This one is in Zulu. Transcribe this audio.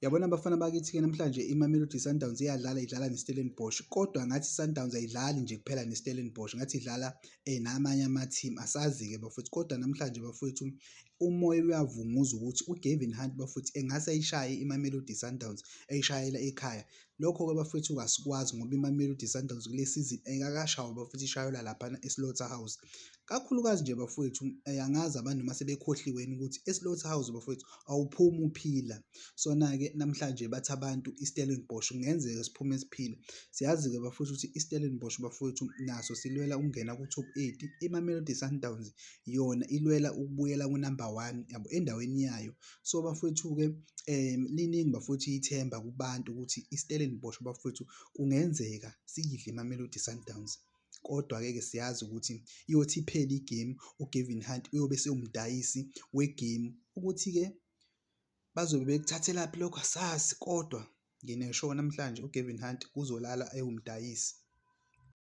Yabona bafana bakithi-ke namhlanje iMamelodi Sundowns idlala neStellenbosch, kodwa ngathi i-Sundowns ayidlali nje kuphela neStellenbosch, ngathi idlala namanye ama-team, asazi-ke bafowethu. Kodwa namhlanje bafowethu umoya uyavunguza ukuthi uGavin Hunt bafowethu engase ayishaye iMamelodi Sundowns, eyishayela ekhaya. Lokho-ke bafowethu asikwazi ngoba iMamelodi Sundowns kule season engakashaywa bafowethu, ishayelwa laphana eSlaughterhouse. Kakhulukazi nje bafowethu, angazi abantu noma sebekhohliwe yini ukuthi eSlaughterhouse bafowethu awuphumi uphila. Sona-ke namhlanje bathi abantu iStellenbosch kungenzeka siphume siphila. Siyazi-ke bafowethu ukuthi iStellenbosch bafowethu naso silwela ukungena ku-top 8. iMamelodi Sundowns yona ilwela ukubuyela ku-number 1 yabo endaweni yayo. So bafowethu-ke liningi bafowethu ithemba kubantu ukuthi iStellenbosch bafowethu kungenzeka siyidle iMamelodi Sundowns. Kodwa-ke siyazi ukuthi iyothi iphele igame uGavin Hunt uyobe sewumdayisi wegame. Ukuthi-ke bazobe bekuthathelaphi lokho asazi, kodwa nginesho namhlanje uGavin Hunt uzolala ewumdayisi.